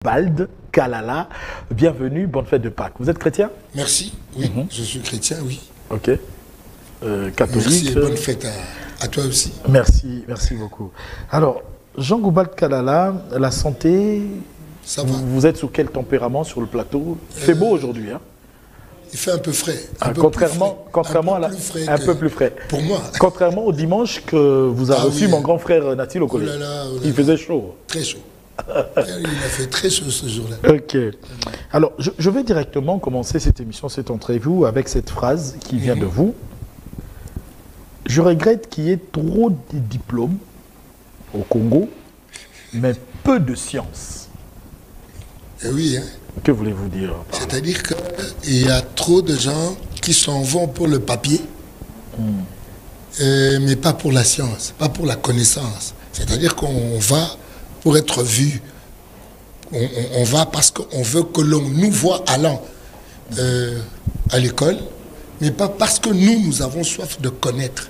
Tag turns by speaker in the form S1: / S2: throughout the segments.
S1: Bald Kalala, bienvenue, bonne fête de Pâques. Vous êtes chrétien?
S2: Merci, oui, je suis chrétien, oui.
S1: Ok. Catholique.
S2: Merci et bonne fête à toi aussi.
S1: Merci, merci beaucoup. Alors, Jean Goubald Kalala, la santé,
S2: ça va.
S1: Vous êtes sous quel tempérament sur le plateau? Il fait beau aujourd'hui, hein?
S2: Il fait un peu frais.
S1: Contrairement à un peu plus frais.
S2: Pour moi.
S1: Contrairement au dimanche que vous avez reçu mon grand frère Nathil au collège. Il faisait chaud.
S2: Très chaud. Il a fait très chaud ce jour-là.
S1: Ok. Alors, je vais directement commencer cette émission, cette entrevue, avec cette phrase qui vient de vous. Je regrette qu'il y ait trop de diplômes au Congo, mais peu de sciences.
S2: Et oui, hein.
S1: Que voulez-vous dire?
S2: C'est-à-dire qu'il y a trop de gens qui s'en vont pour le papier, mais pas pour la science, pas pour la connaissance. C'est-à-dire qu'on va pour être vu. On va parce qu'on veut que l'on nous voit allant à l'école, mais pas parce que nous avons soif de connaître.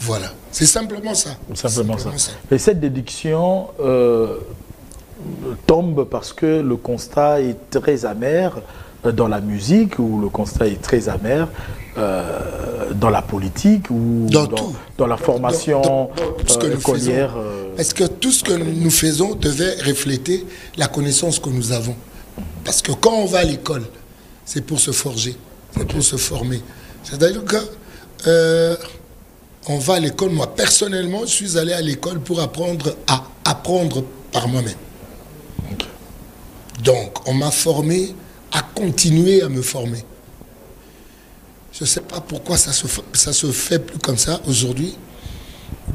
S2: Voilà. C'est simplement ça.
S1: Simplement ça. Et cette déduction tombe parce que le constat est très amer dans la musique, ou le constat est très amer dans la politique, ou dans la formation écolière.
S2: Parce que tout ce que nous faisons devait refléter la connaissance que nous avons. Parce que quand on va à l'école, c'est pour se forger, c'est pour se former. C'est-à-dire que on va à l'école. Moi, personnellement, je suis allé à l'école pour apprendre à apprendre par moi-même. Donc, on m'a formé à continuer à me former. Je ne sais pas pourquoi ça se fait plus comme ça aujourd'hui.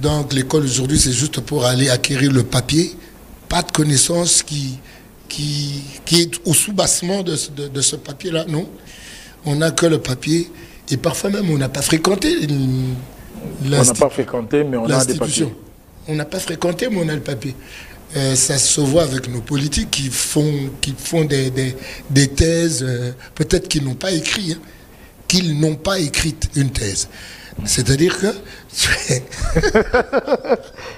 S2: Donc, l'école aujourd'hui, c'est juste pour aller acquérir le papier. Pas de connaissance qui est au sous-bassement de ce papier-là, non. On n'a que le papier. Et parfois même, on n'a pas fréquenté l'institution.
S1: On n'a pas fréquenté, mais on a des papiers.
S2: On n'a pas fréquenté, mais on a le papier. Ça se voit avec nos politiques qui font des thèses, peut-être qu'ils n'ont pas écrit, hein, qu'ils n'ont pas écrite une thèse. C'est-à-dire que...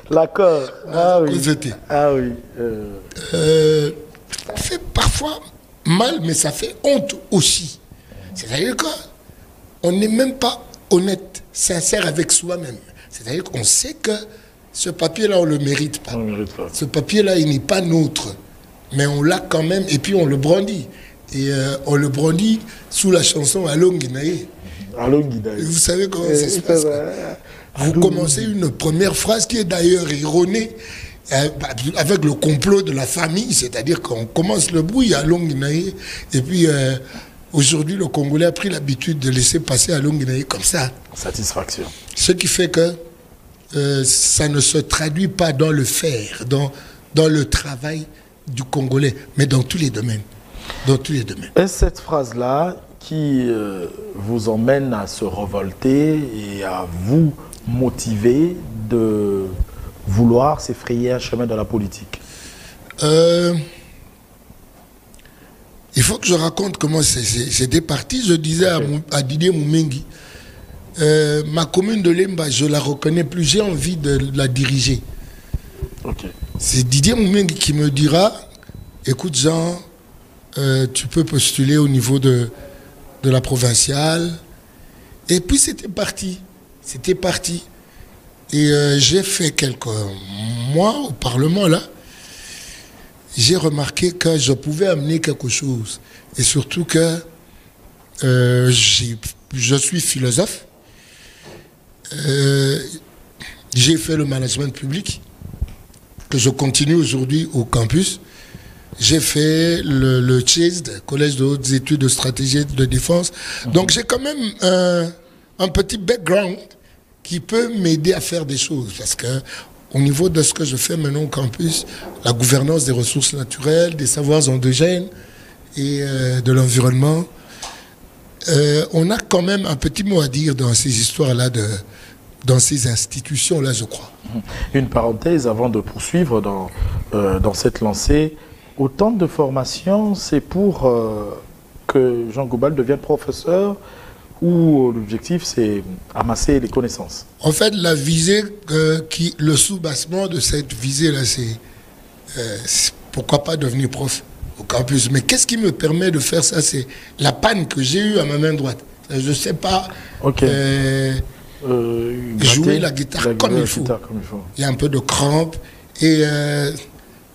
S1: L'accord. Ah oui. Ah oui.
S2: Ça fait parfois mal, mais ça fait honte aussi. C'est-à-dire qu'on n'est même pas honnête, sincère avec soi-même. C'est-à-dire qu'on sait que ce papier-là, on ne le mérite pas. Ce papier-là, il n'est pas nôtre. Mais on l'a quand même, et puis on le brandit. Et on le brandit sous la chanson Allô Guinaé.
S1: Allô Guinaé.
S2: Vous savez comment ça se passe. Vous commencez une première phrase qui est d'ailleurs erronée, avec le complot de la famille. C'est-à-dire qu'on commence le bruit Allô Guinaé. Et puis aujourd'hui, le Congolais a pris l'habitude de laisser passer Allô Guinaé comme ça.
S1: Satisfaction.
S2: Ce qui fait que ça ne se traduit pas dans le faire, dans le travail du Congolais, mais dans tous les domaines. Dans tous les domaines.
S1: Est-ce cette phrase-là qui vous emmène à se révolter et à vous motiver de vouloir s'effrayer un chemin dans la politique?
S2: Il faut que je raconte comment c'était parti. Je disais à Didier Moumengi, ma commune de Lemba, je ne la reconnais plus, j'ai envie de la diriger. C'est Didier Moumengi qui me dira, écoute Jean, tu peux postuler au niveau de la provinciale. Et puis c'était parti. C'était parti. Et j'ai fait quelques mois au Parlement, là. J'ai remarqué que je pouvais amener quelque chose. Et surtout que je suis philosophe. J'ai fait le management public, que je continue aujourd'hui au campus. J'ai fait le CHESD, Collège de hautes études de stratégie de défense. Donc j'ai quand même un petit background qui peut m'aider à faire des choses. Parce que au niveau de ce que je fais maintenant au campus, la gouvernance des ressources naturelles, des savoirs endogènes et de l'environnement, on a quand même un petit mot à dire dans ces histoires-là, dans ces institutions-là, je crois.
S1: Une parenthèse avant de poursuivre dans cette lancée. Autant de formation, c'est pour que Jean Goubald devienne professeur, ou l'objectif c'est amasser les connaissances?
S2: En fait, la visée, le sous-bassement de cette visée-là, c'est pourquoi pas devenir prof au campus. Mais qu'est-ce qui me permet de faire ça? C'est la panne que j'ai eue à ma main droite. Je ne sais pas jouer la guitare comme il faut. Il y a un peu de crampe. Et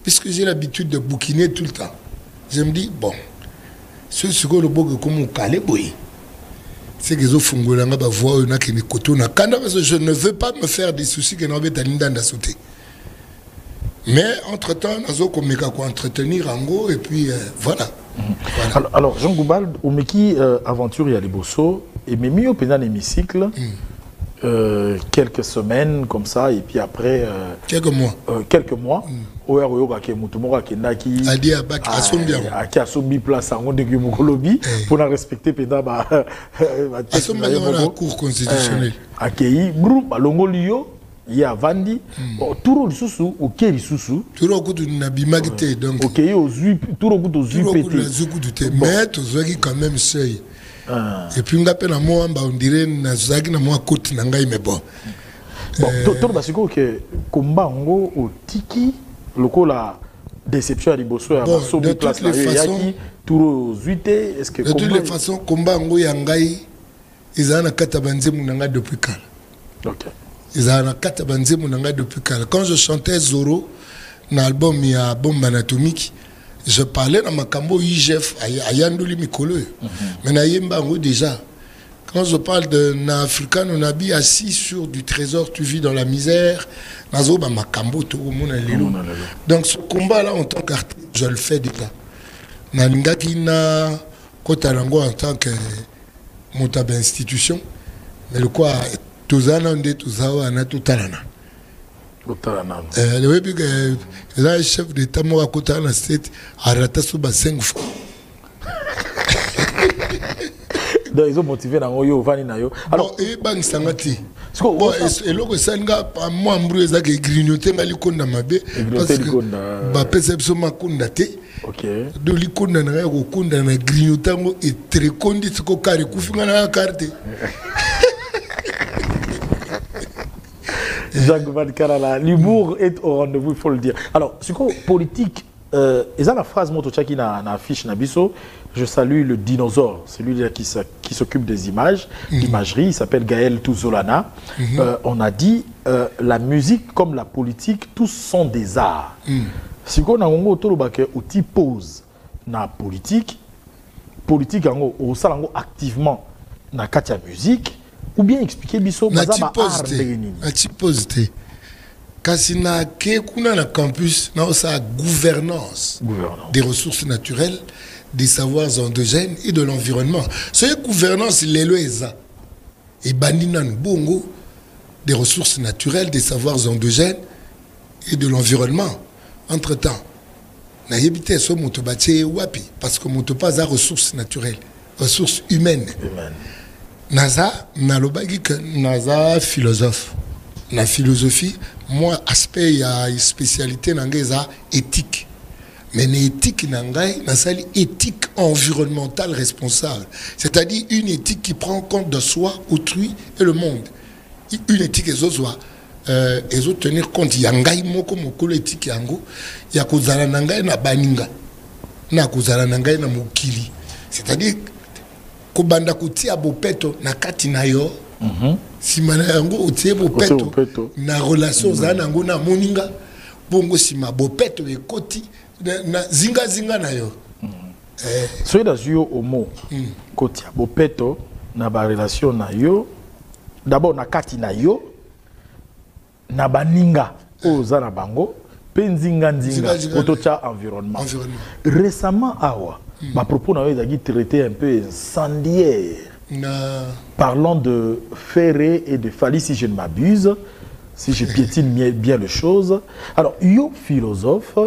S2: puisque j'ai l'habitude de bouquiner tout le temps, je me dis, bon, ce que le beau comme calé boy. C'est que je ne veux pas me faire des soucis que nous avons sauté. Mais entre-temps, nous avons entretenir Ango et puis voilà.
S1: Voilà. Alors, Jean Goubal, au Meki aventure il y a les Bosso et même mieux pendant l'hémicycle. Quelques semaines comme ça et puis après
S2: quelques mois
S1: place pour respecter
S2: la cour constitutionnelle
S1: il y a Vandi tout le sous ou quel sous
S2: tout na bimagité donc
S1: OK aux tout pété
S2: mais tu quand même seuil. Et puis on dirait na moi côte na ngai mais bon
S1: parce que combat ngo au tiki lokola déception à liboso ya
S2: baso de toutes les façons
S1: tout zuité est-ce que
S2: de toutes les façons combat ngo ya ngai izana kata banzemu nanga depuis kala.
S1: OK
S2: izana kata banzemu nanga depuis kala. Quand je chantais Zoro na album ya Bombe Anatomique, je parlais dans ma cambo IGF à Yandouli Mikolo. Mais na déjà. Quand je parle d'un Africain, on a bien assis sur du trésor, tu vis dans la misère. Donc ce combat-là, en tant qu'artiste, je le fais déjà. Nalingaki na Kotalango en tant que montagne institution. Mais le quoi, Tozana onde Tozawa ana Totalana. Le chef d'État m'a côté dans cette arrêté sous 5 fois.
S1: Donc ils ont motivé dans yo vani na yo.
S2: Alors et bang sangati. Bon et loko sanga pa moi mbrueza ke grignoter ngali konda mabe parce que ba perception makunda te.
S1: OK.
S2: Do li konda na ko konda na grignoter ngo et très kondi ko kare kufinga na carte.
S1: Jacques Van Karala, l'humour est au rendez-vous, il faut le dire. Alors, ce qu'on politique, et ça la phrase Motochaki na affiche Nabiso, je salue le dinosaure, celui qui s'occupe des images, l'imagerie, il s'appelle Gaël Touzolana. On a dit, la musique comme la politique, tous sont des arts. Si on a un outil pose na politique au salango activement na katia musique. Ou bien expliquer biso bazaba art ndengeni
S2: na typosité kasi na ke kuna na campus na sa gouvernance des ressources naturelles, des savoirs endogènes et de l'environnement. Cette gouvernance lelo eza et bandina bongo des ressources naturelles, des savoirs endogènes et de l'environnement. Entre-temps na yebite so moto batie wapi parce que moto pas à ressources naturelles, ressources humaines. Naza, Naza philosophe. La philosophie, moi, aspect, il y a une spécialité dans éthique. Mais l'éthique, c'est éthique environnementale responsable. C'est-à-dire une éthique qui prend compte de soi, autrui et le monde. Une éthique, ils ont tenir compte. Il y a une éthique, il y a na baninga, na mokili. C'est-à-dire kobanda kutia bopeto na kati na yo sima yango utie bopeto na relation za nango na moninga bongo sima bopeto ekoti na zinga na yo
S1: soy da yo omo kotia bopeto na ba relation na yo d'abord na kati na yo na baninga oza na bango penzinga otocha environnement récemment awa ma propos n'a pas traité un peu incendiaire. Parlons de Ferré et de Fali, si je ne m'abuse, si je piétine bien les choses. Alors, yo philosophe,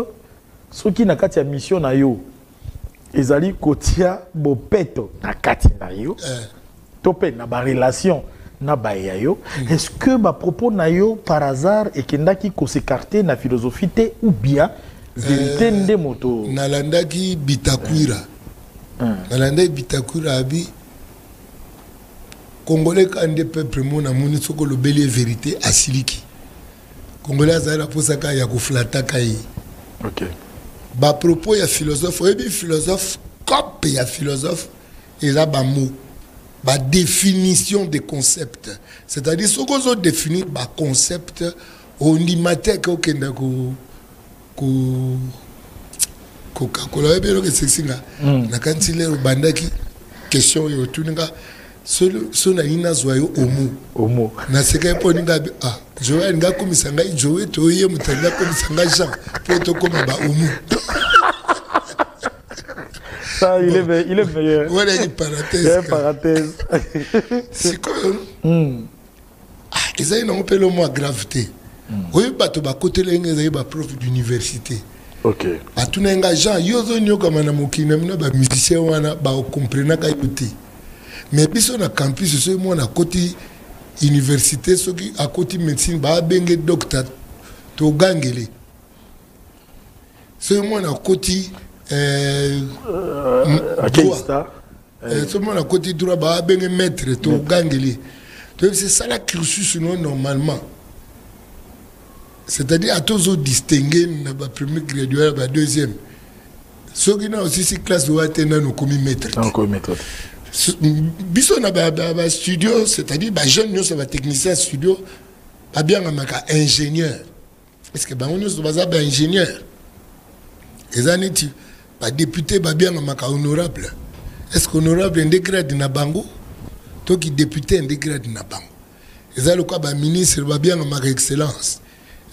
S1: ce qui n'a qu'à mission na yo, ezali kotia bopeto na kati na yo, topé na ba relation na ba yo. Est-ce que ma propos na yo par hasard et kendaki ko s'écarter na philosophie ou bien vérité nde moto
S2: nalandaki Bitakwira nalandaki Bitakwira abi Congolais kande peuple mona moni soko le beli vérité asiliki Congolais azala posaka ya ko flata kai.
S1: OK
S2: Ba propos ya philosophe, oyebi philosophe, cop ya philosophe, eza ba mot, ba définition des concepts. C'est-à-dire ce qu'on a défini ba concept au limité que okenda ko kola ebelo ke sexinga. Na kantile bandaki question yo tuninga so na ina zwayo omo. Na seka po ninga ah Joël nga komisa ngai Joël to ye mutanga komisa ngai Jean pour to koma ba omo.
S1: Ça, il est meilleur.
S2: Voilà une parenthèse.
S1: Une parenthèse.
S2: C'est quoi? Ils ont un peu le mot gravité. Oui, bato ba côté les gens ba prof d'université.
S1: Ok.
S2: Bato na nga Jean yozo nyoka mana mokina mina ba musicien wana ba comprendre ka yote. Mais biso na campus so mo na côté université soki à côté médecine ba benge docteur to gangele. So mo na côté
S1: droit.
S2: Seulement à côté droit, bah ben maître, tout gangeli. Donc c'est ça la cursus non normalement. C'est-à-dire à tous autres distingués, na ba premier gradué, ba deuxième. Ceux qui n'ont aussi cette classe doit être nous comme maître.
S1: Comme maître.
S2: Biso na ba studio, c'est-à-dire ba jeune nous ça va technicien studio, ba bien amaka ingénieur. Est-ce que ba on nous va ba ingénieur. Les années ba député ba bien amaka honorable. Est-ce qu'honorable un degré de Nabango? Toi qui député un degré de Nabango. Et ça le quoi ba ministre ba bien amaka excellence.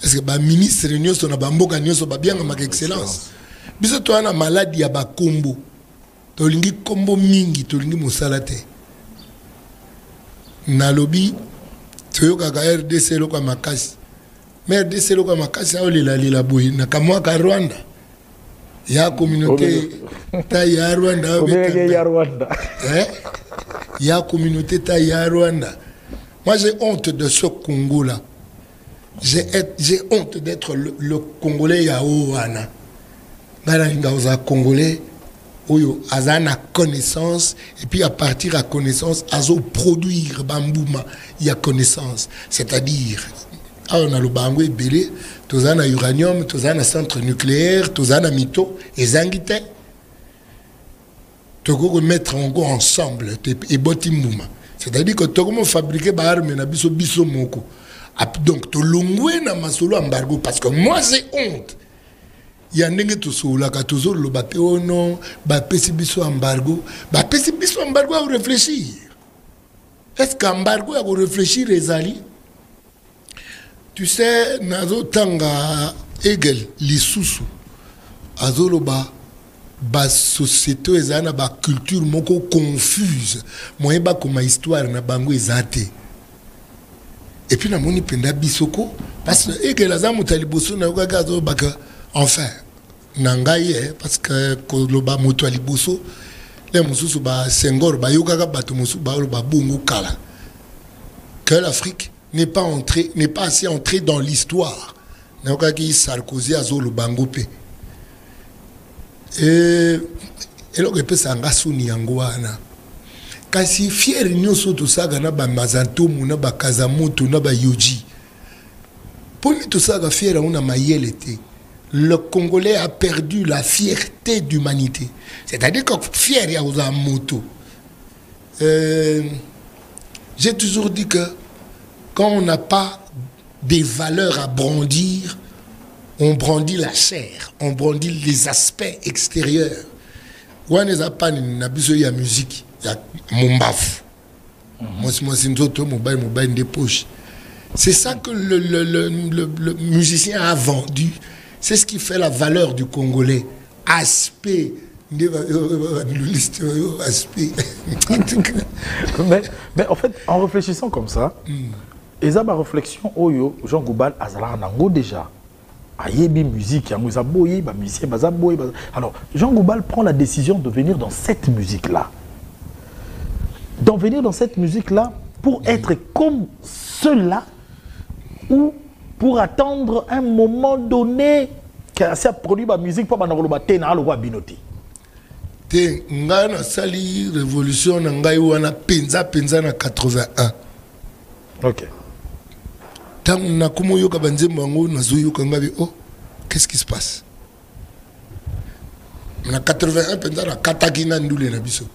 S2: Est-ce que ba ministre nyo so na bamboka nyo so ba bien amaka excellence. Biso to ana maladie ya ba kombo. To lingi kombo mingi to lingi mosalate. Na lobby to ka RDC lo kwa makasi. Mais RDC lo kwa makasi a lila boy na kamwa ka Rwanda. Ya communauté ta ya Rwanda ya communauté ta ya Rwanda. Moi j'ai honte de ce Congo là. J'ai honte d'être le Congolais ya Owana. Ngala za Congolais oyo azana connaissance et puis à partir à connaissance azo produire bambouma ya connaissance, c'est-à-dire on a le bango ebele tozana uranium tozana centre nucléaire tozana mito ezangite toko mettre en go ensemble et botimuma, c'est-à-dire que toko fabriquer ba arme na biso moko. Donc to longwe na masolo embargo parce que moi j'ai honte. Il y a ndenge to sola ka tozo lo bate ono ba pesi biso embargo à réfléchir. Est-ce qu'embargo à réfléchir ezali? Tu sais, nazo tanga Hegel lisusu azolo ba société ezana ba culture moko confuse moye ba koma histoire na bango ezate. Et puis na moni penda bisoko parce que Hegel azamu taliboso na yoka gazo baka enfin nangaye parce que koloba moto aliboso les mususu ba Senghor ba yoka ka bato musu ba lo ba bungu kala que l'Afrique n'est pas assez entré dans l'histoire. Nakaki Sarkozy azolo bangopé. Et lo que pesa ngasuni yangoana. Kasi fier nyoso to saga na ba mazantomu na ba kazamoto na ba yoji. Poni to saga fier una mayelete. Le Congolais a perdu la fierté d'humanité. C'est-à-dire que fier ya oza moto. J'ai toujours dit que quand on n'a pas des valeurs à brandir, on brandit la chair, on brandit les aspects extérieurs. Moi, je n'ai pas musique, il y a mon baf. Moi, des poches. C'est ça que le musicien a vendu. C'est ce qui fait la valeur du Congolais. Aspect.
S1: Mais en fait, en réfléchissant comme ça, et ça, ma réflexion, Oyo, Jean Goubal, Azala, Nango déjà. Ayebi musique, Yamuzaboye, musicien, Bazaboye. Alors, Jean Goubal prend la décision de venir dans cette musique-là. D'en venir dans cette musique-là pour être comme ceux-là ou pour attendre un moment donné que ça produit la musique pour le binoti.
S2: Te ngana sali révolution na ngai wana penza na 81.
S1: OK.
S2: Tant na kumo yoka banzembo ngo nazo yoka ngabi oh qu'est-ce qui se passe? na 81 penza na kataki na ndule na biso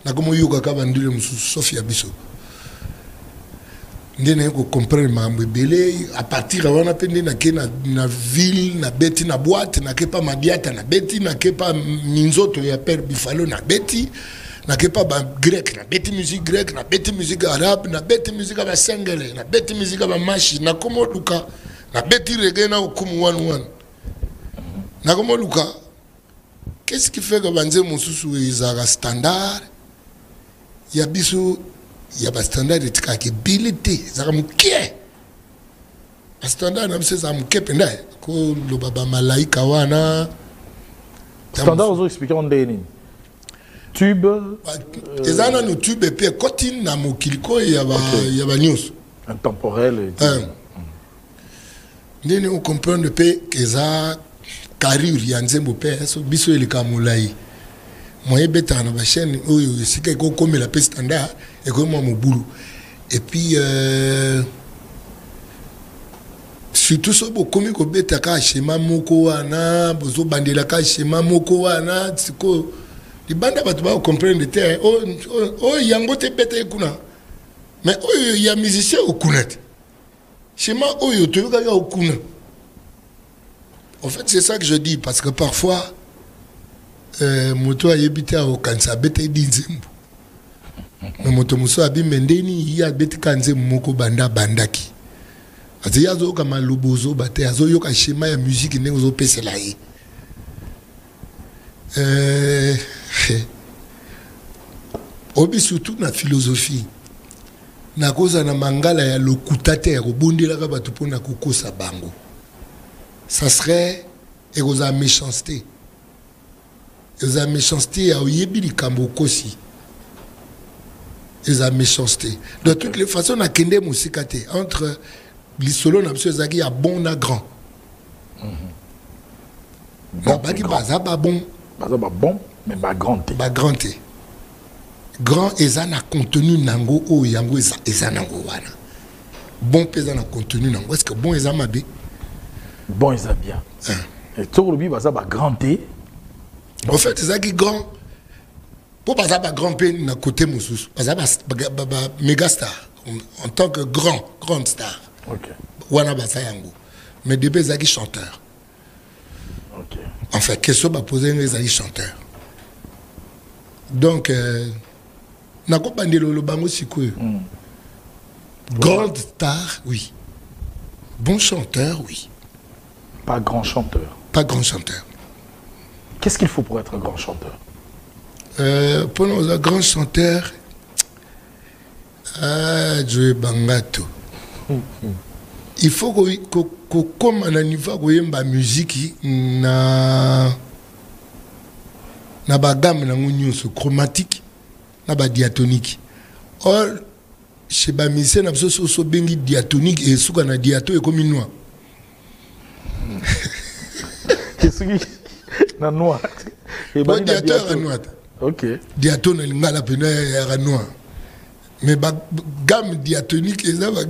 S2: na komo yoka ka bandule mususu Sofia biso ndene ko comprendre mambo belé à partir wana pende na ke na ville na beti na boîte na ke pa madiata na beti na ke pa minzoto ya père Bifalo na beti na ke pa ba grec na beti musique grecque na beti musique arabe na beti musique ba sengele na beti musique ba mashi na komo luka na beti reggae na okumu one na komo luka. Qu'est-ce qui fait que banze mususu ezara standard ya biso ya ba standard etika ke bilité zaka mukie ba standard na biso za mukie penda ko lo baba malaika wana
S1: standard ozo expliquer on deni tube
S2: ezana no tube pe kotine na mokiliko ya ba news
S1: intemporel
S2: ndene on comprendre pe que ça carrière ya nzembo pe so biso elika mulai moye beta na ba chaîne oyo sika ko komela pe standard et ko mo mobulu et puis surtout so bo komi ko beta ka schéma moko wana bozo bandela ka schéma moko wana siko di banda batu ba comprendre te o yango te beta ekuna mais oyo ya musicien okuna te schéma oyo to yoka ya okuna. En fait, c'est ça que je dis, parce que parfois, moto a yébité au kansa bete dinzembo. Mais moto muso abi mendeni ya bete kanze moko banda bandaki. Parce que yazo kama lubozo bate yazo yoka schéma ya musique ne ozo pesela yi. Obi surtout na philosophie. Na koza na mangala ya lokutate ya kobondela ka batu pona kokosa bango. Ça serait la méchanceté. La méchanceté a yébili kambokosi. La méchanceté. De toutes les façons, on a kende musikate entre l'isolo na monsieur Zagi a bon na grand. Bon, baki baza ba bon.
S1: Baza ba bon, mais ba grand te.
S2: Ba grand te. Grand ezana contenu nango o yango ezana nango wana. Bon pesa na contenu nango. Est-ce que bon ezama be?
S1: Bon, ils ont bien. Et tout le monde va grand T.
S2: En fait, c'est ça qui est grand. Pour passer par grand P, na côté Moussous. Parce que méga star. En tant que grande star.
S1: Ok.
S2: Wana Basayango. Mais depuis, c'est qui chanteur.
S1: Ok.
S2: En fait, question va poser un chanteur. Donc, na ko bandelo lo bango sikwe. Grande star, oui. Bon chanteur, oui.
S1: Pas grand chanteur.
S2: Pas grand chanteur.
S1: Qu'est-ce qu'il faut pour être un grand chanteur?
S2: Pour nous, un grand chanteur, Joe Bangato. Il faut que comme on a niveau de musique, na ba gamme na ngunyo chromatique, na ba diatonique. Or, chez ba musicien na so bengi diatonique et suka na diato et comme noir.
S1: Qu'est-ce qui na noir?
S2: Et ba diato noir.
S1: OK.
S2: Diato na lingala pena ya noir. Mais ba gamme diatonique et ça ba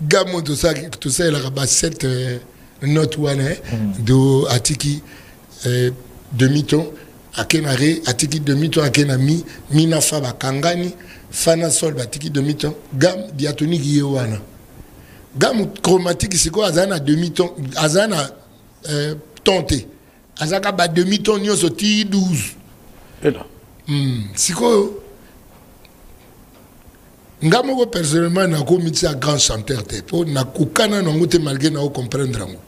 S2: gamme tout ça la ba 7 note one do atiki demi-ton akenare atiki demi-ton akenami mina fa ba kangani fana sol batiki demi-ton gamme diatonique yewana. Gamme chromatique c'est quoi azana demi-ton azana tonté azaka ba demi-ton nyoso ti 12
S1: et là
S2: siko ngamo personnellement na ko mitsa grand chanteur te po na kokana na ngote malgré na comprendre ngo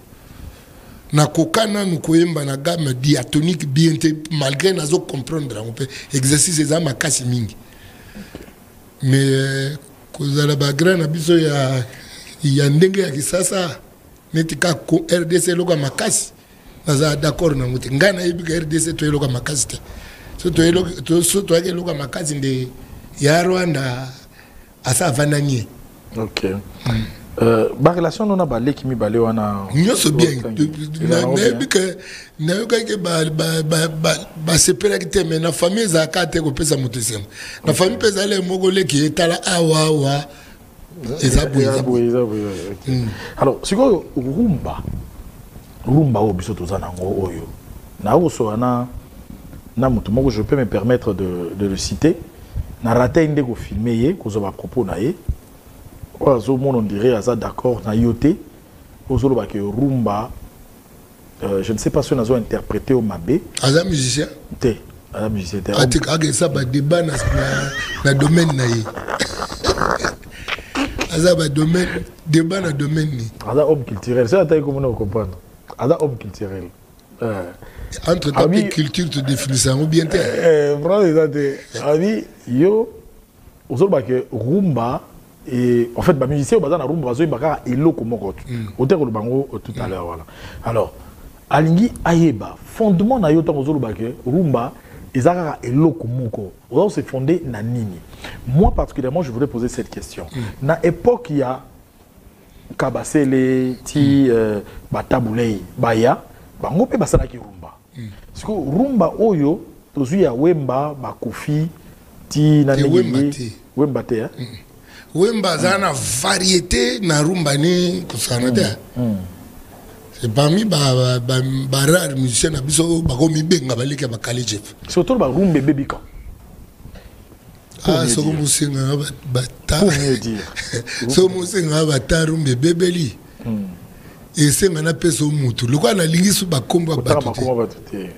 S2: na kokana nous koyemba na gamme diatonique bien te malgré na zo comprendre ngo pe exercice za makasi mingi mais kozala ba grand na biso ya ndenge ya kisasa netika ko RDC loka makasi naza d'accord na ngote ngana yebika RDC to loka makasi te so to ake loka makasi nde ya Rwanda asa vananie.
S1: OK. Ba relation non ba leki mi balé wana
S2: nyoso bien na bika na yoka ke ba sepela kite mais na famille za ka te ko pesa mutesema na famille pesa le moko leki etala awa ezabu.
S1: Alors siko rumba obiso tozana ngo oyo na oso ana je peux me permettre de le citer. Na raté inde ko filmer ko zo ba propos na ye. On dirait à ça d'accord na yoté. Ko ba que rumba je ne sais pas si on a interprété au Mabé.
S2: Aza musicien?
S1: Té, aza musicien.
S2: Ati ça ba débat na domaine na ye. Aza ba domaine débat na domaine ni.
S1: Aza homme culturel, c'est à taille comment on comprendre. Aza homme culturel.
S2: Entre ta culture te définit ça ou bien t'es.
S1: Ami, yo, aujourd'hui que rumba et en fait, bah musicien au bazar na rumba bazo ibaka elo komoko. Auteur le bango tout à l'heure voilà. Alors, alingi ayeba fondement na yo tant aujourd'hui que rumba ezaka elo komoko. On s'est fondé na nini. Moi particulièrement, je voudrais poser cette question. Na époque il y a Kabasele, ti Batabulei, Baya, bango pe basala ki rumba. Parce que rumba oyo tozu ya Wemba Bakofi ti na Wemba te hein.
S2: Wemba zana variété na rumba ni kusanate. C'est parmi ba rare musiciens na biso ba ko mi benga balika ba college.
S1: Surtout ba rumba bebika.
S2: Ah so ko musinga ba ta.
S1: Pour mieux dire.
S2: So musinga ba ta rumba bebeli. Et c'est maintenant peso mutu. Le quoi na lingi su ba komba ba tuté.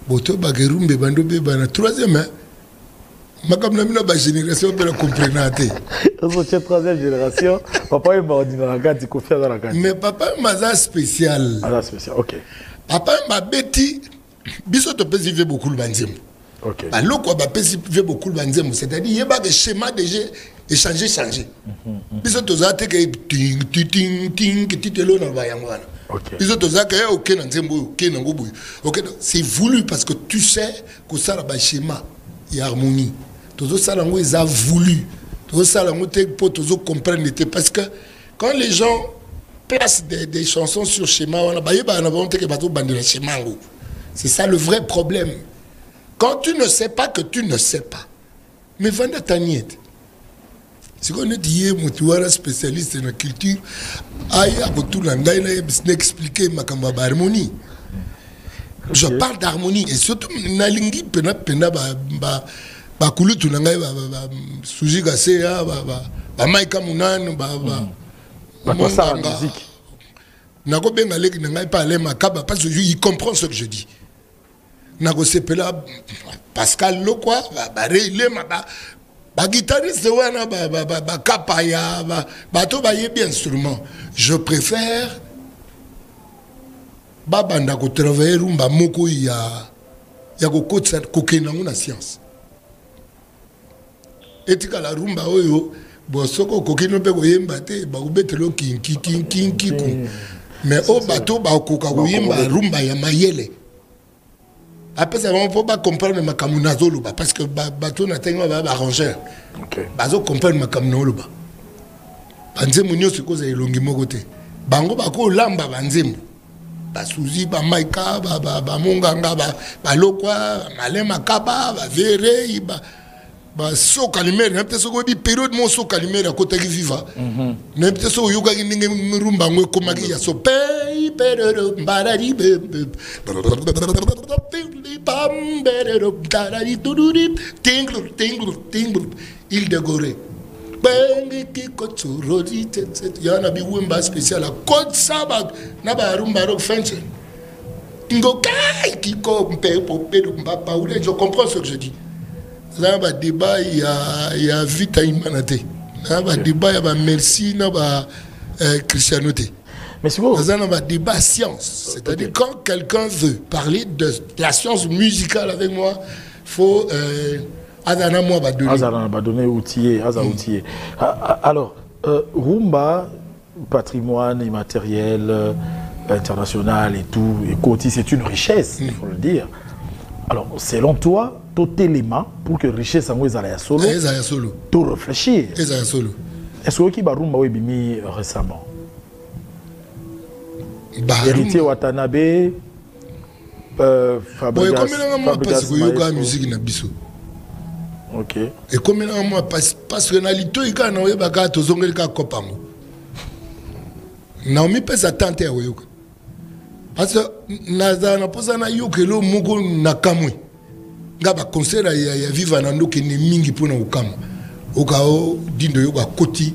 S2: Boto ba gerumbe bando be bana troisième. Makam na mina ba génération pe la comprenate.
S1: C'est troisième génération. Papa est mort dans la carte, il confie dans la carte.
S2: Mais papa m'a spécial.
S1: Ah spécial, OK.
S2: Papa m'a bêti. Biso to pesi fait beaucoup le banzem.
S1: OK.
S2: Alors quoi ba pesi fait beaucoup le banzem, c'est-à-dire il y a pas de schéma déjà changer. Biso to za te ke ting ting ting ke titelo na ba yangwana.
S1: OK.
S2: Biso to za ke OK na nzembo, OK na ngobu. OK, c'est voulu parce que tu sais que ça ba schéma et harmonie. Tout ça là ils a voulu. Tout ça là pour tous comprendre parce que quand les gens placent des chansons sur schéma, on a volonté que bateau bandera schéma. C'est ça le vrai problème. Quand tu ne sais pas que tu ne sais pas. Mais vanda taniette. Si on est dit tu es spécialiste en culture, aïe à tout l'angaï expliquer ma kamba harmonie. Je parle d'harmonie et surtout nalingi pena ba kulutu na ngai ba suji gase ya ba maika munanu ba
S1: ça la musique
S2: nako benga leki na ngai pa ale makaba parce que il comprend ce que je dis nako sepela Pascal Lokwa ba reile ba guitariste wana ba kapaya ba to ba yebi instrument. Je préfère banda ko travailler rumba moko ya ko kotsa kokena ngona science. Etika la rumba oyo bosoko kokino pe koyemba te ba kubetelo kinki mais o bato ba koka koyemba rumba ya mayele. Après ça on peut pas comprendre makamuna zoluba parce que bato na tenga ba arrangeur.
S1: OK.
S2: Bazo comprendre makamuna zoluba. Banzemu nyoso koza elongi moko te. Bango bako lamba banzemu. Basuzi ba maika ba monganga ba lokwa malema kaba ba vere ba so kalimere na peut-être so bi période mon so kalimere akota ki viva na peut-être so yoga ki ninge rumba ngwe komaki ya so pay pero barari be pam bero tarari tuduri tinglu il de Gorée bengi ki kotsurodi tetset yana bi wemba spécial a code sabat na ba rumba rock fenche ngo kai ki ko mpe popé mbapa ou je comprends ce que je dis. Là bas débat il y a vite à humanité. Là bas débat il y a merci na ba christianité.
S1: Mais c'est bon.
S2: Là bas débat science, c'est-à-dire quand quelqu'un veut parler de la science musicale avec moi, faut Azana moi va donner.
S1: Azana va donner outillé, outillé. Alors rumba, patrimoine immatériel international et tout, et côté c'est une richesse, il faut le dire. Alors selon toi, tout élément pour que richesse en Ezaya solo.
S2: Ezaya solo.
S1: Tout réfléchir.
S2: Ezaya solo.
S1: Est-ce que qui ba rumba oui bimi récemment? Héritier Watanabe,
S2: Fabrice Yoga musique na biso.
S1: OK.
S2: Et comme moi parce que na lito ika na oyeba ka to zongeli ka kopango. Naomi pesa tante ya yoga. Parce que na posa na yo que lo moko na kamwe. Nga ba concert ya viva na ndo ke ne mingi pona ukama. Okao dindo yo ba koti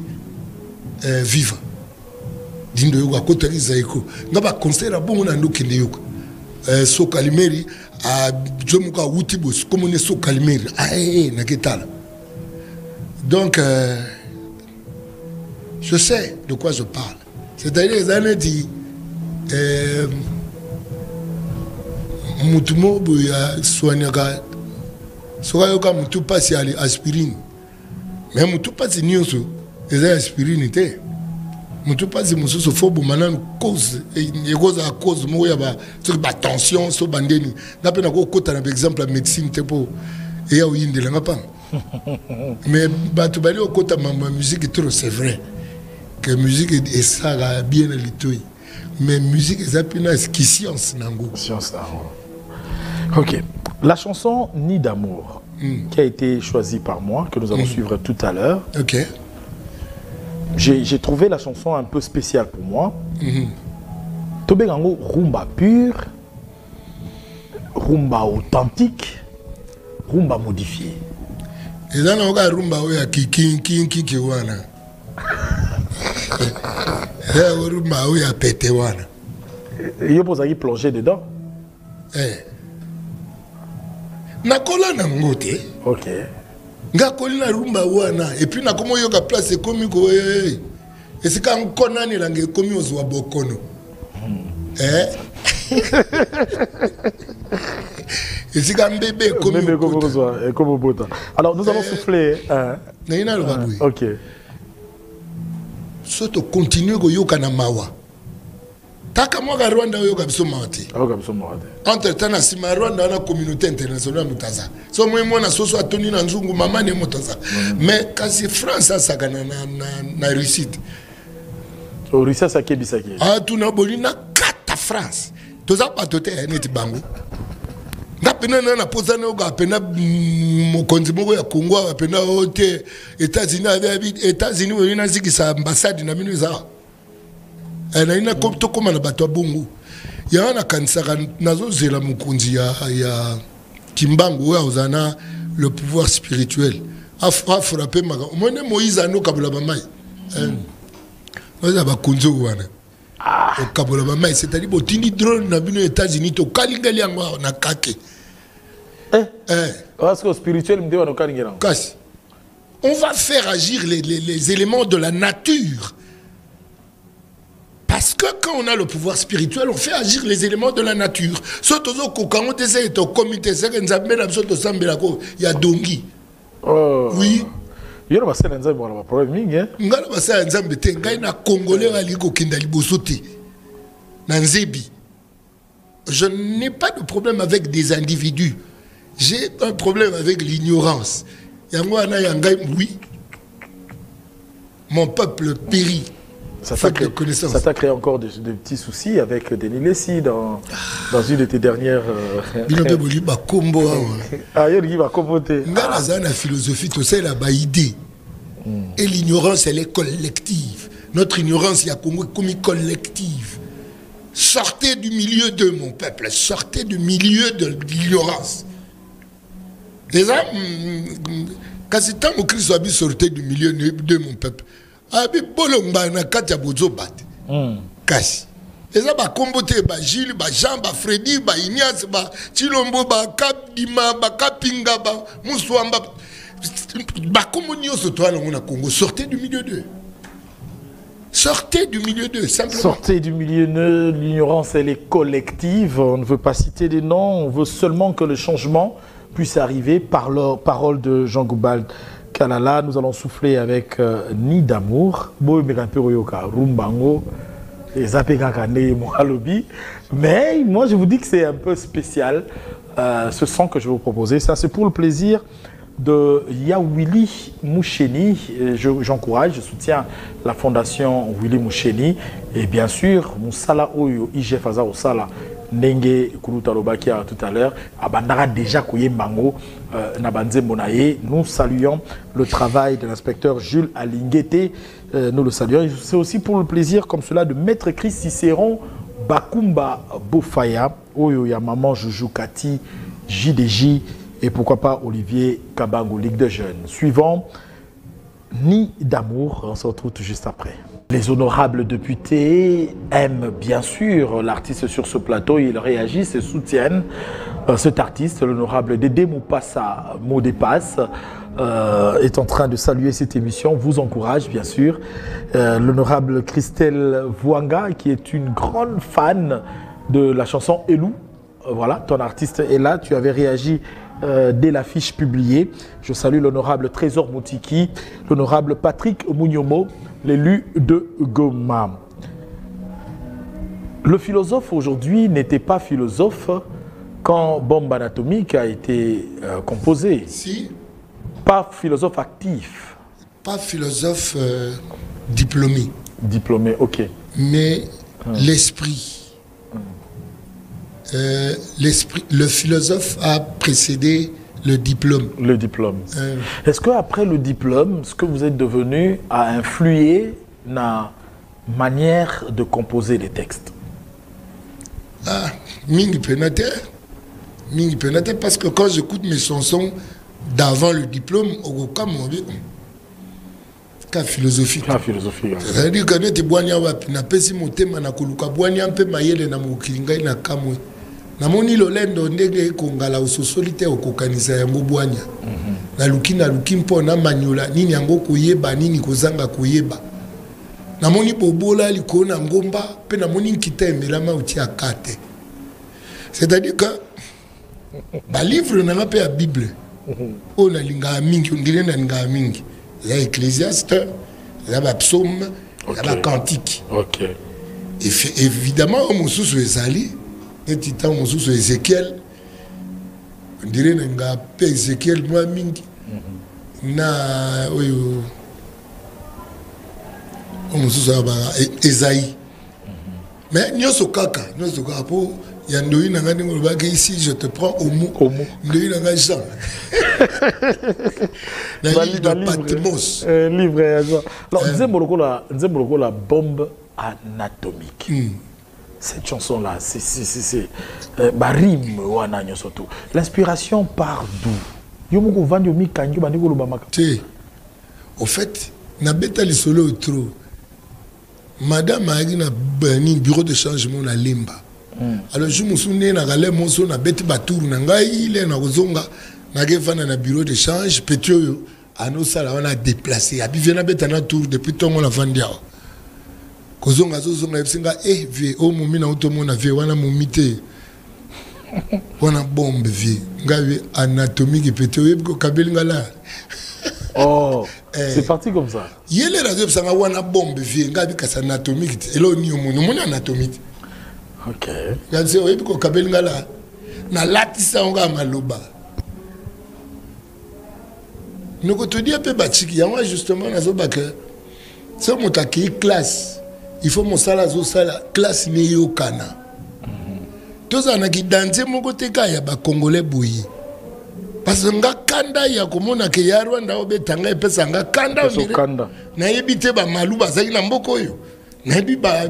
S2: viva. Dindo yo ba koti rizaiko. Nga ba concert bongo na ndo ke ne yo. So Kalimeri a jomuka utibos comme on est so Kalimeri. Ah na ketala. Donc je sais de quoi je parle. C'est-à-dire les années dit mutumo boya soignaka soka yoka mutu pasi ali aspirine mais mutu pasi nyoso eza aspirine te mutu pasi mususu fo bomana cause et cause à cause mo ya ba so ba tension so bandeni na pena ko kota na exemple la médecine te po et ya oyindela ngapa mais batu bali o kota ma musique trop c'est vrai que musique est ça bien litoi mais musique est qui science nango.
S1: Science nango. Ok. La chanson Nid d'amour qui a été choisie par moi, que nous allons suivre tout à l'heure.
S2: Ok.
S1: J'ai trouvé la chanson un peu spéciale pour moi. Tobengango rumba pur, rumba authentique, rumba modifié.
S2: Et là on a rumba oya ki wana. Rumba oya pété wana.
S1: Et yo posaki plonger dedans.
S2: Nakola na ngote.
S1: Ok.
S2: Nga koli na rumba wana et puis na komo yoka place komi ko et c'est quand konani lange komi ozwa bokono. Et c'est quand bébé komi
S1: comme bota. Alors nous allons souffler
S2: na le babui.
S1: OK.
S2: Soto continue ko yoka na mawa. Taka mwa Rwanda yoka biso mati.
S1: Yoka biso mati.
S2: Entre temps na sima Rwanda na communauté internationale mutaza. So moi na soso atoni na nzungu mama ne mutaza. Mais kasi France ça kana na réussite.
S1: O Russie ça kebisaki.
S2: Ah tu na bolina kata France. Toza patote net bango. Ngapena na posana yoka pena mokonzi moko ya Congo apena ote États-Unis avec États-Unis wena na zikisa ambassade na minu za. Elle a une copte comme un bateau bongo. Il y a un cancer, nazo zela mukunzi ya Kimbangu ozana le pouvoir spirituel. A frappé ma. Moi Moïse ano kabula bamai. Oza ba kunzo wana. O kabula bamai, c'est-à-dire botini drone na bino États-Unis to kalingali yango na kake.
S1: Parce que spirituel me dit on kalingela.
S2: Kasi. On va faire agir les éléments de la nature. Parce que quand on a le pouvoir spirituel, on fait agir les éléments de la nature. Il y a Dongi. Oui.
S1: Il y a un problème.
S2: Je n'ai pas de problème avec des individus. J'ai un problème avec l'ignorance. Oui. Mon peuple périt.
S1: Ça t'a créé encore de petits soucis avec Denis Lessi dans une de tes dernières...
S2: La philosophie, tout ça, la idée. Et l'ignorance, elle est collective. Notre ignorance, il y a comme collective. Sortez du milieu de mon peuple. Sortez du milieu de l'ignorance. Les hommes, quand c'est temps où Christ soit sorti du milieu de mon peuple, abi bolomba na kati ya bozo bat kasi eza ba kombote ba Gilles ba Jean ba Freddy ba Ignace ba Chilombo ba Kapdima ba Kapinga ba Muswamba ba komonio sotwala ngona Congo. Sortez du milieu d'eux. Sortez du milieu d'eux, simplement.
S1: Sortez du milieu d'eux. L'ignorance elle est collective. On ne veut pas citer des noms. On veut seulement que le changement puisse arriver par leur parole de Jean Goubald Kalala. Nous allons souffler avec Nid d'amour. Rumbango. Mais moi, je vous dis que c'est un peu spécial. Ce son que je vais vous proposer, ça c'est pour le plaisir de Willy Moucheni. J'encourage, je soutiens la fondation Willy Moucheni. Et bien sûr, Moussala Oyo, IGF Aza Osala. Nenge Koulouta tout à l'heure, Abandara déjà Kouyembango, Nabanze Monaye. Nous saluons le travail de l'inspecteur Jules Alinguete. Nous le saluons. C'est aussi pour le plaisir, comme cela, de Maître Chris Cicéron Bakumba Bofaya, Oyo ya Maman Joujou Kati, JDJ et pourquoi pas Olivier Kabango, Ligue de Jeunes. Suivant, Ni d'amour, on se retrouve tout juste après. Les honorables députés aiment bien sûr l'artiste sur ce plateau, ils réagissent et soutiennent cet artiste, l'honorable Dédé Moupassa Modépasse, est en train de saluer cette émission, vous encourage bien sûr. L'honorable Christelle Vouanga, qui est une grande fan de la chanson Elou, voilà, ton artiste est là, tu avais réagi dès l'affiche publiée. Je salue l'honorable Trésor Moutiki, l'honorable Patrick Mouniomo, l'élu de Goma. Le philosophe aujourd'hui n'était pas philosophe quand Bombe Anatomique a été composé.
S2: Si.
S1: Pas philosophe actif.
S2: Pas philosophe diplômé.
S1: Diplômé, ok.
S2: Mais l'esprit. Le philosophe a précédé le diplôme.
S1: Le diplôme. Est-ce qu'après le diplôme, ce que vous êtes devenu a influé na manière de composer les textes?
S2: Ah, Mingi Penate, parce que quand j'écoute mes chansons d'avant le diplôme, au cas philosophique.
S1: Cas philosophique.
S2: C'est-à-dire que nous boigna na pesi motema na koluka boigna mpe mayele na mokilinga na kamwe. Na moni lolendo ndenge kongala usosolite okokanisa yango boigna. Na luki mpona manyola nini yango koyeba nini kozanga koyeba. Na moni bobola likona ngomba pe na moni nkita emelama utia kate. C'est-à-dire que ba livre na ngape ya Bible. On a linga mingi, on dirait na linga mingi. Il y a Ecclésiaste, il y a la Psaume, il y a la Cantique.
S1: Ok.
S2: Et évidemment, on sous Ezali, un titan, on sous Ézéchiel. On dirait nga pe Ézéchiel moi mingi. Na oyo. On sous Esaïe. Mais nyoso kaka pour Yandoui Nangani Moulbaki ici, je te prends au mot. Ndoui Nanga Jean. La livre de Patmos.
S1: Livre Jean. Alors, Nzemboloko la bombe anatomique. Cette chanson-là, c'est Barim Wananyo surtout. L'inspiration part d'où? Yomoko Vanyo Mikanyo Baniko Lubamaka.
S2: Au fait, Nabeta li solo trop. Madame a eu un bureau de changement à Limba. Alors je me souviens na galé monso na beti batour na ngai ile na kozonga na gevana na bureau de change petio ano sala wana déplacer abivena beta na tour depuis tongo na vandia kozonga zozonga esinga vie o mumi na utomona vie wana mumite wana bombe vie ngawe anatomique petio yebko kabelinga la.
S1: Oh, c'est parti comme ça.
S2: Yele radio sanga wana bombe vie ngabi kasa anatomique elo ni omuntu anatomique.
S1: Ok.
S2: Yanzi oyebi ko kabelinga la na latisa nga maloba. Noko to dia pe batiki yango justement nazo ba que c'est mon taki classe. Il faut mon sala zo sala classe ne yokana. Toza na ki danser moko te ka ya ba congolais boyi. Parce que nga kanda ya komona ke ya Rwanda obetanga epesa nga kanda na yebite ba maluba zaki na mboko yo. Na yebi ba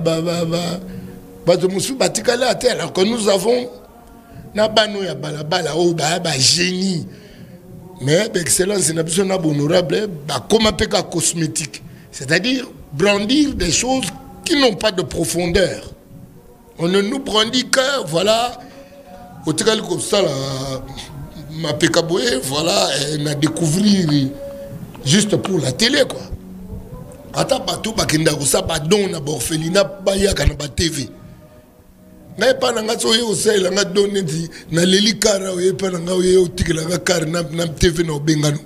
S2: alors que nous avons Nabano ya balabala o ba génie. Mais excellence n'a besoin d'un honorable comme un peu cosmétique. C'est-à-dire brandir des choses qui n'ont pas de profondeur. On ne nous brandit que voilà au tel comme ça ma pécaboué voilà on a découvert juste pour la télé quoi. Ata bato bakenda ko sa ba don na orphelinat ba ya kana ba TV. Mais pas nga so yo sel nga donné di na leli kara o yepa nga yo tikela nga kar na TV na obengano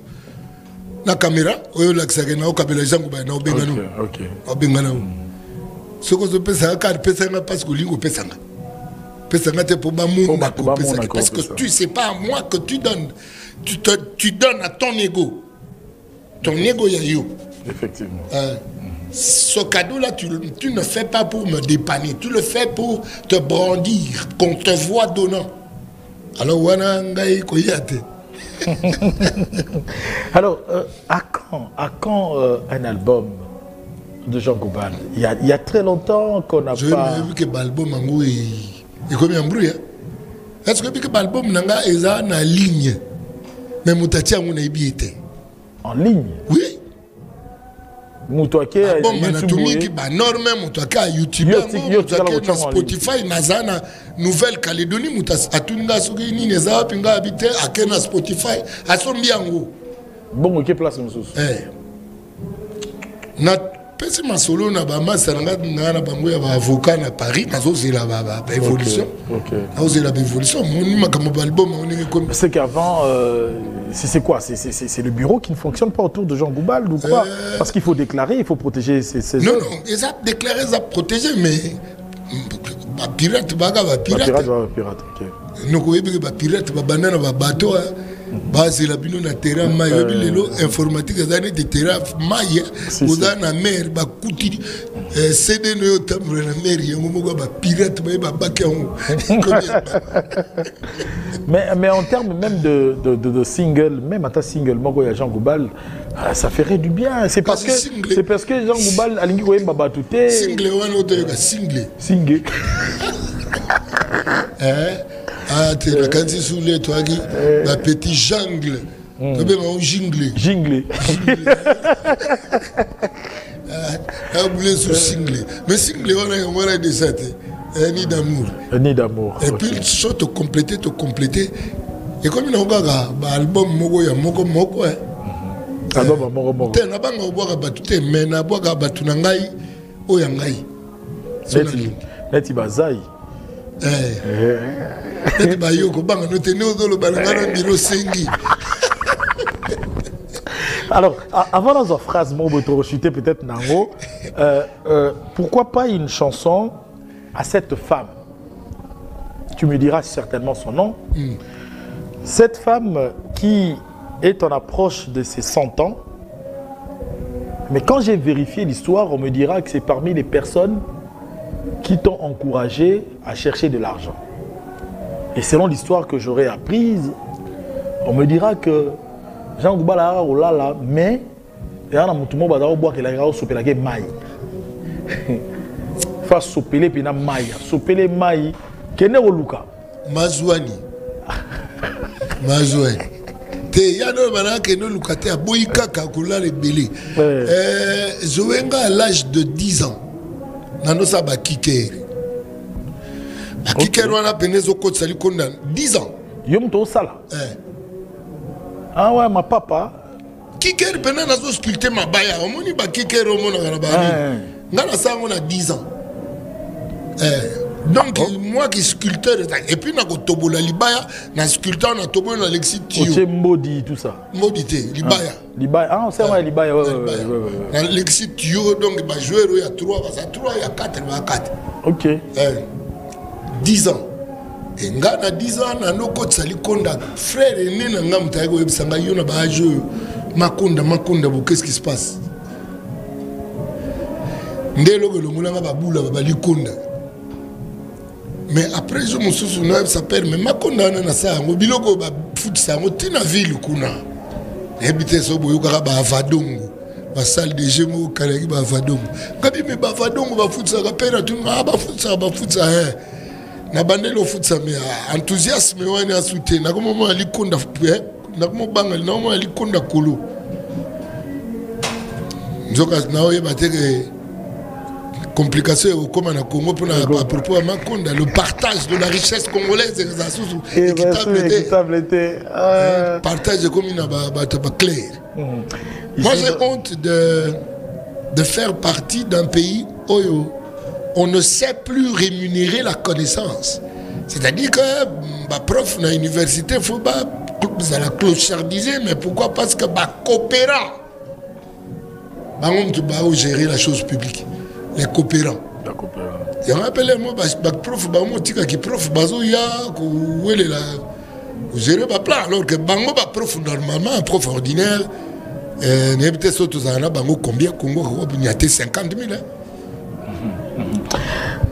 S2: na caméra o yo laksaka na o kabela jangu ba na obengano.
S1: OK.
S2: Obengano. Ce que je pense à car pesa nga parce que lingo pesa nga. Pesa nga te pour ba moun parce que tu sais pas à moi que tu donnes. Tu donnes à ton ego. Ton ego ya yo.
S1: Effectivement.
S2: Ce cadeau-là, tu ne fais pas pour me dépanner, tu le fais pour te brandir, qu'on te voit donnant. Alors,
S1: alors, à quand un album de Jean Goubal. Il y a très longtemps qu'on n'a pas...
S2: Je vu que l'album est comme un bruit. Est-ce que l'album est en ligne? Mais Moutatia, on est bien.
S1: En ligne?
S2: Oui.
S1: Moutouaké
S2: a YouTube. Moutouaké a YouTube. Moutouaké a Spotify. Nazana, Nouvelle-Calédonie. Moutouaké a Tunga, Sougini, Neza, Pinga, Habité, a Spotify. A Sombiango.
S1: Bon, ok, place, monsieur.
S2: Pesi masolo na bama saranga na bango ya avocat na Paris nazo zela ba évolution. OK. Nazo zela ba évolution moni makamo album on comme
S1: c'est qu'avant c'est quoi c'est le bureau qui ne fonctionne pas autour de Jean Goubal ou quoi parce qu'il faut déclarer, il faut protéger ses
S2: Non, ils ont déclaré ça protéger mais ba pirate baga ba pirate.
S1: Pirate, OK.
S2: Nous koyebi ba pirate ba banana ba bateau base la bino na terrain maille lelo informatique ezani de terrain maille oza na mer ba kuti CD no tambre na mer yango moko ba pirate ba bakango.
S1: Mais en termes même de single, même à ta single moko ya Jean Goubal, ça ferait du bien. C'est parce que Jean Goubal alingi koye baba touté.
S2: Single wana otoyoka single. Ah, tu es quand tu soules, toi, la petite jungle. Tu peux me jingle.
S1: Jingle.
S2: Ah, vous voulez sous single. Mais single, on a des satés. Un nid d'amour.
S1: Un nid d'amour.
S2: Et puis, soit te compléter. Et comme il y a un album, Mogo, il y a Mogo.
S1: Album, Mogo.
S2: Tu n'as pas à boire à batouté, mais n'a pas à battu nangai, ou yangai.
S1: Neti Bazaï. Alors, avant dans une phrase, moi, je peut-être Nango, pourquoi pas une chanson à cette femme? Tu me diras certainement son nom. Cette femme qui est en approche de ses 100 ans, mais quand j'ai vérifié l'histoire, on me dira que c'est parmi les personnes qui t'ont encouragé à chercher de l'argent. Et selon l'histoire que j'aurais apprise, on me dira que Jean Goubal a là, mais il y a un mouton qui a boire qu'il a soupé la maille. Fa sopele pina maille, sopele maille, kene oluka.
S2: Mazouani. Te yano bana kene oluka te aboyika kakula le belé. Zowenga à l'âge de 10 ans. Nano sa ba kiker. Ba kiker wana penezo kote sali kondan 10 ans.
S1: Yom to sala. Ah ouais, ma papa.
S2: Kiker pena nazo sculpter ma baya. Omoni ba kiker omona kana ba ni. Ngana sa on a 10 ans. Donc moi qui sculpteur et puis na ko tobola libaya na sculpteur na tobola na Alexis Tio.
S1: C'est Mbodi tout ça.
S2: Mbodi te libaya.
S1: Libaya. Ah, c'est vrai libaya. Ouais.
S2: Alexis Tio donc ba joueur il y a 3, il y a 3, il y a 4, il y a 4.
S1: OK.
S2: 10 ans. Et ngana 10 ans na noko tsali konda frère né na ngam tayi ko ebisanga yona ba jeu makonda qu'est-ce qui se passe? Ndelo ko longolanga ba bula ba likonda. Mais après je me souviens ça perd mais makonda na sa ngo biloko ba foot sa ngo tina ville kuna. Ebité so boyo ka ba vadongo. Ba salle de jeu mo kalaki ba vadongo. Kabi me ba vadongo ba foot sa ka perd tu ba foot sa na bandelo foot sa mais enthousiasme wani a soutien na comme mo likonda na comme bangal na mo likonda kolo. Nzoka na oye bateke complication comme en Congo pour à propos à Makonda, le partage de la richesse congolaise
S1: équitable.
S2: Partage comme une clair. Moi j'ai honte de faire partie d'un pays où on ne sait plus rémunérer la connaissance. C'est-à-dire que prof dans l'université, il faut la clochardiser, mais pourquoi? Parce que coopérant, on gérer la chose publique. Les coopérants. Il y a un appelé moi, prof, prof, gérer ma plan, alors que bango prof normalement, un prof ordinaire, combien Congo, il y a 50 000.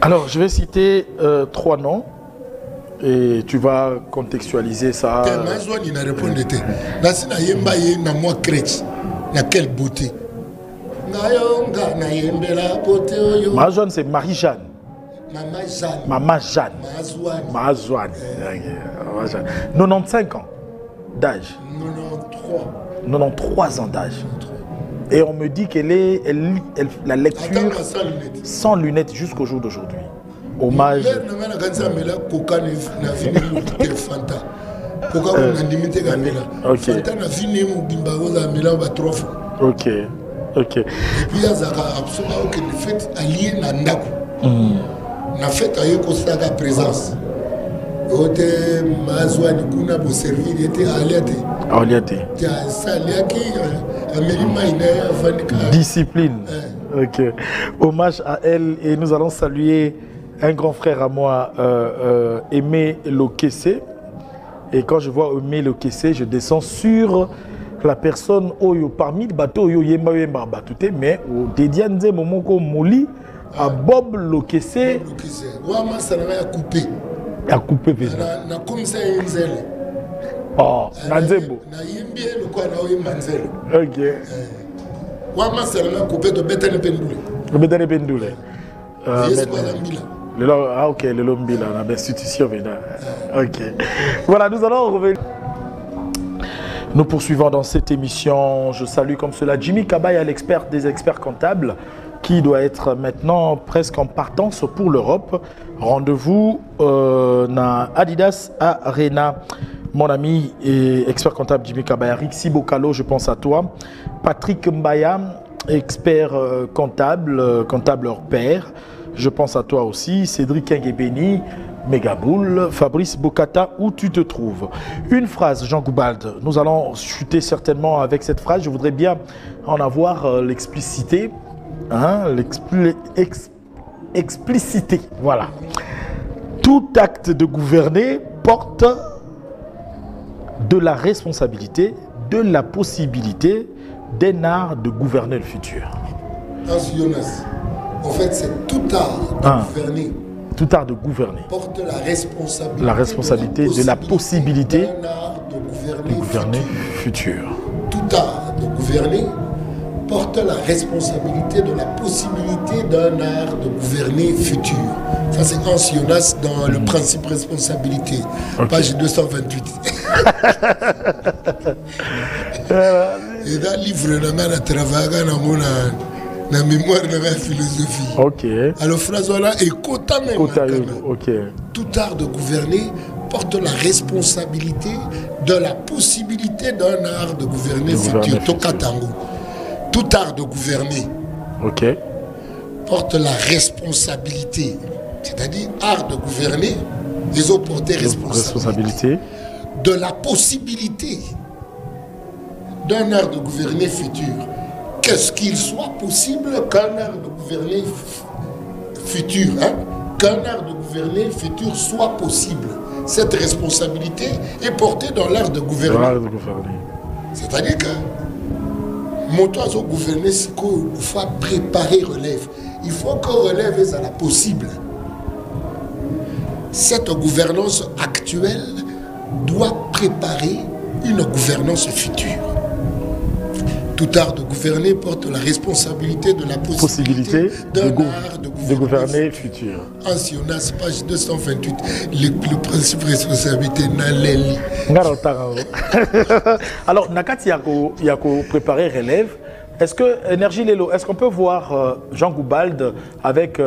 S1: Alors, je vais citer 3 noms et tu vas contextualiser ça. Quelle
S2: beauté.
S1: Ma Jeanne, c'est Marie-Jeanne. Maman Jeanne. Mazouane. 95 ans d'âge. 93 ans d'âge. Et on me dit qu'elle est la lecture sans lunettes jusqu'au jour d'aujourd'hui. Hommage. Ok. Ok. Et
S2: puis il y a absolument que le fait allié na ndako. Na fait ayo ko saka présence. Ote mazwa ni kuna bo servir était aliate.
S1: Aliate.
S2: Ya saliaki amelima ina vanika.
S1: Discipline. Ok. Hommage à elle et nous allons saluer un grand frère à moi, Aimé Lokessé. Et quand je vois Aimé Lokessé, je descends sur la personne oyo parmi le bateau oyo yemba batouté mais au dédianze momoko moli à Bob Lokessé.
S2: Wama ça n'a coupé.
S1: A coupé déjà.
S2: Na comme ça yenzele.
S1: Oh, na nzembo.
S2: Na yimbi le quoi na oyo manzele.
S1: OK.
S2: Wama ça n'a coupé de betane pendule.
S1: Le betane pendule.
S2: Ah
S1: ok, le lombila la institution vena. OK. Voilà, nous allons revenir. Nous poursuivons dans cette émission. Je salue comme cela Jimmy Kabaya, l'expert des experts comptables, qui doit être maintenant presque en partance pour l'Europe. Rendez-vous na Adidas Arena. Mon ami et expert comptable Jimmy Kabaya, Rixi Bokalo, je pense à toi. Patrick Mbaya, expert comptable, comptable hors pair. Je pense à toi aussi. Cédric Nguebeni, Megaboul, Fabrice Bokata, où tu te trouves. Une phrase, Jean Goubald. Nous allons chuter certainement avec cette phrase. Je voudrais bien en avoir l'explicité. Hein, explicité. Voilà. Tout acte de gouverner porte de la responsabilité, de la possibilité d'un art de gouverner le futur.
S2: En fait, c'est tout art de gouverner.
S1: Tout art de gouverner
S2: porte
S1: la responsabilité de la possibilité de gouverner futur.
S2: Tout art de gouverner porte la responsabilité de la possibilité d'un art de gouverner futur. Ça, c'est Hans Jonas dans le principe responsabilité, page 228. Et dans le livre, on a travaillé dans la mémoire de la philosophie.
S1: Ok.
S2: Alors, phrase voilà, et quota même.
S1: Ok.
S2: Tout art de gouverner porte la responsabilité de la possibilité d'un art de gouverner futur. Tokatango. Tout art de gouverner.
S1: Ok.
S2: Porte la responsabilité. C'est-à-dire, art de gouverner, les autres porter responsabilité. De la possibilité d'un art de gouverner futur. Qu'est-ce qu'il soit possible qu'un art de gouverner futur, qu'un art de gouverner futur soit possible. Cette responsabilité est portée dans l'art de gouverner. C'est-à-dire que mon oiseau gouverner, c'est qu'il faut préparer relève. Il faut que relève soit la possible. Cette gouvernance actuelle doit préparer une gouvernance future. Tout art de gouverner porte la responsabilité de la possibilité d'un art de gouverner futur. Ancien page 228, le principe de responsabilité Naleli.
S1: Alors, Nakati Yako préparé relève. Est-ce que Énergie Lelo, est-ce qu'on peut voir Jean Goubald avec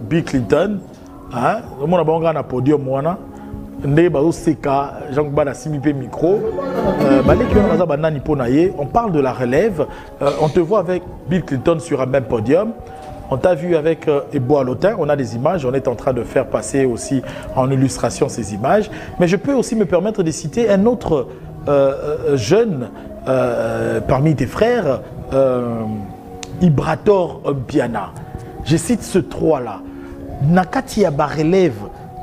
S1: Bill Clinton? Hein? On a un podium. On parle de la relève. On te voit avec Bill Clinton sur un même podium. On t'a vu avec Eboa Lotin. On a des images. On est en train de faire passer aussi en illustration ces images. Mais je peux aussi me permettre de citer un autre jeune parmi tes frères, Ibrator Mpiana. Je cite ce trois-là. Nakati ya ba relève.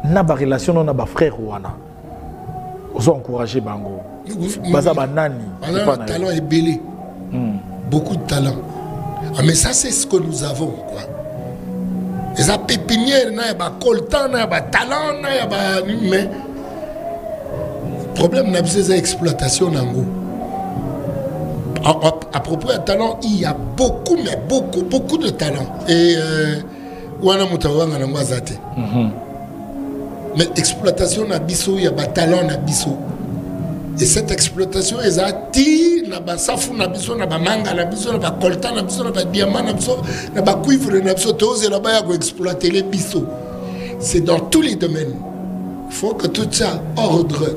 S1: Na ba relation na ba frère wana. Ozo encourager bango. Baza banani.
S2: Talent est belé. Beaucoup de talent. Ah, mais ça c'est ce que nous avons quoi. Les pépinières na ba coltan na ba talent na ba mais problème na besoin exploitation nango. À propos de talent, il y a beaucoup, mais beaucoup de talent. Et mais exploitation na biso, il y a des talent na biso. Et cette exploitation, ils attirent na basafu na biso, na manga na biso, na coltan na biso, na diamant na biso, na cuivre na biso, tous et là-bas il exploiter les biso. C'est dans tous les domaines. Il faut que tout ça ordre.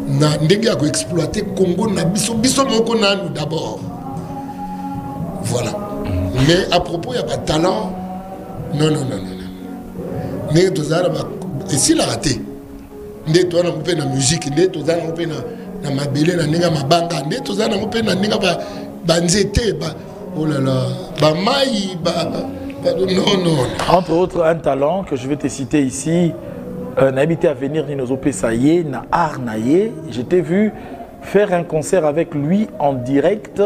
S2: Na ndenge ya exploiter Congo na biso moko na nous d'abord. Voilà. Mais à propos il y a pas talent. Non. Mais tout ça et s'il a raté. Ndé toi na mpe na musique, ndé tout ça na mpe na mabele na ninga mabanga, ndé tout ça na mpe na ninga ba nzete ba oh là là, ba mai non.
S1: Entre autres un talent que je vais te citer ici. N'habité à venir Ninozo Pesaye, na Arnaye. Je t'ai vu faire un concert avec lui en direct.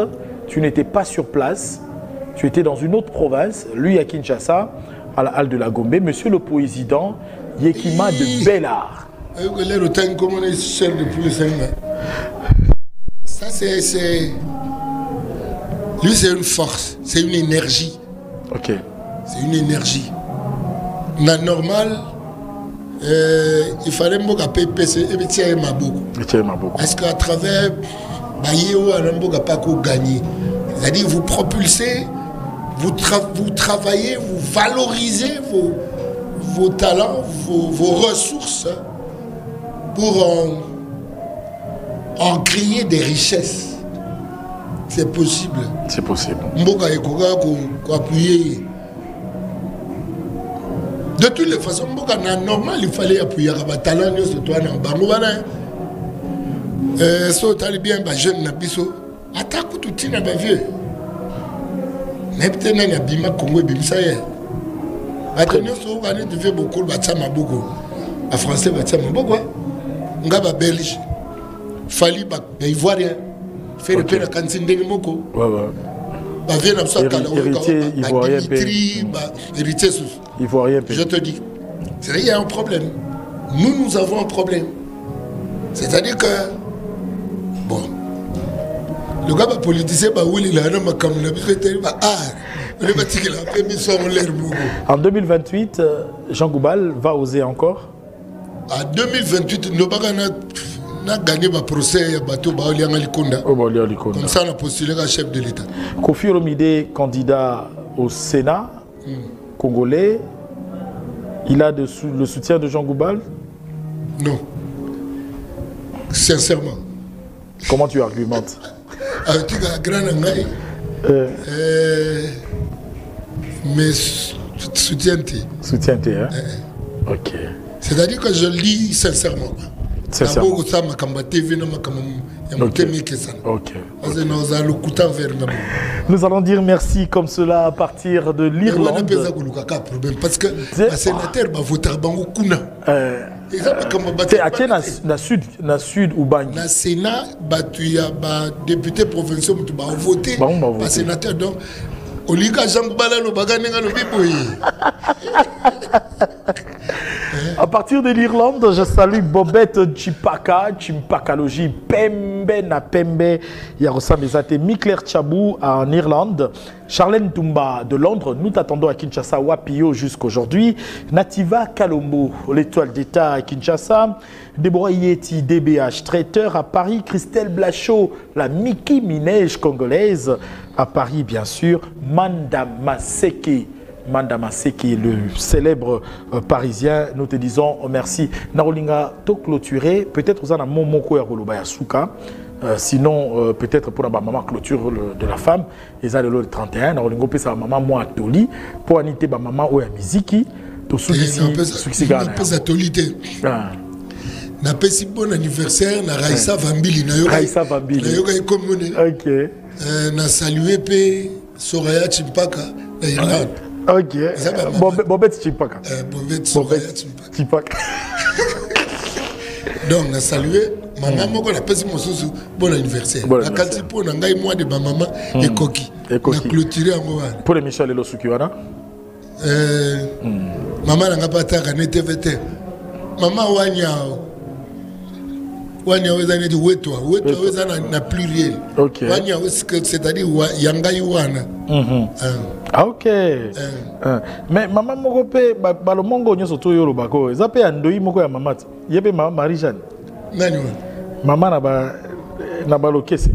S1: Tu n'étais pas sur place. Tu étais dans une autre province. Lui à Kinshasa, à la Halle de la Gombe. Monsieur le Président, Yekima de Bellard.
S2: Ça c'est... Lui c'est une force, c'est une énergie.
S1: Ok.
S2: C'est une énergie. La normale... il fallait que PPC et Maboko. Parce qu'à travers Bayeo, on n'a pas gagné. C'est-à-dire vous propulsez, vous travaillez, vous valorisez vos talents, vos ressources pour en créer des richesses. C'est possible.
S1: C'est possible.
S2: Mboka et appuyer. De toutes les façons, normal, il fallait appuyer les talents de toi dans Bangoubana. Si tu as bien les jeunes, attaque tout le temps, vieux. Mais peut-être que tu as Congo, tu as fait beaucoup de français, tu as belge, fali, ivoirien, faire le père à cantine de Moko.
S1: Héritier ivoirien,
S2: héritier
S1: ivoirien.
S2: Je te dis, il y a un problème. Nous avons un problème. C'est-à-dire que, bon, le gars politicien, il a un comme
S1: en 2028, Jean Goubal va oser encore.
S2: En 2028, nous avons gagné le procès à Bateau Baolianga-Likonda. Comme ça, on a postulé à chef de l'État.
S1: Kofi Olomide, candidat au Sénat congolais, il a le soutien de Jean Goubal?
S2: Non. Sincèrement.
S1: Comment tu argumentes?
S2: Tu as grand angai. Mais soutiens-tu.
S1: Soutiens-tu, hein? Ok.
S2: C'est-à-dire que je lis sincèrement.
S1: Sincèrement. Ok. Nous allons dire merci comme cela à partir de l'Irlande.
S2: Parce que le sénateur va voter à Bango Kuna.
S1: Na sud ou Bangi.
S2: Na Sénat, il y a député provincial qui va voter. Le sénateur donc. Olika Jean Goubal no baganenga no biboyi.
S1: À partir de l'Irlande, je salue Bobette Chimpakalogie, Pembe na Pembe, Yarosa Mezate, Mikler Chabou en Irlande, Charlène Toumba de Londres, nous t'attendons à Kinshasa, Wapio jusqu'aujourd'hui, Nativa Kalombo, l'étoile d'État à Kinshasa, Deborah Yeti, DBH, traiteur à Paris, Christelle Blachot, la Mickey Minège congolaise, à Paris bien sûr, Manda Maseke, le célèbre parisien, nous te disons merci. Narolinga to clôturer, peut-être vous en avez momoko ya kolobaya souka. Sinon, peut-être pour la maman clôture de la femme, ils ont le 31, Narolingo peut sa maman moi toli pour aniter ba maman ou ya miziki, to soudisi succès
S2: na pesi bon anniversaire na Raissa Vambili na yoga.
S1: Raissa Vambili.
S2: Na yoga commune.
S1: OK.
S2: Na saluer pe Soraya Chimpaka na Irlande.
S1: Ok. Bobette Chimpaka.
S2: Bobette Chimpaka. Donc, on a salué. Maman, on a passé mon sous bon anniversaire. La qualité pour un gars, moi, de ma maman et Koki. On a clôturé en moi.
S1: Pour les Michel et le Sukiwana
S2: maman n'a pas ta TVT. Maman, Wanya. Wanya wezana di wetwa wezana na pluriel.
S1: Ok.
S2: Wanya c'est-à-dire yanga iwana.
S1: Ah ok. Mais maman moko pe balomongo nyoso to yoro bako. Zape andoi moko ya mamati. Yebe mama Marie-Jeanne.
S2: Nani wa?
S1: Mama na ba lokese.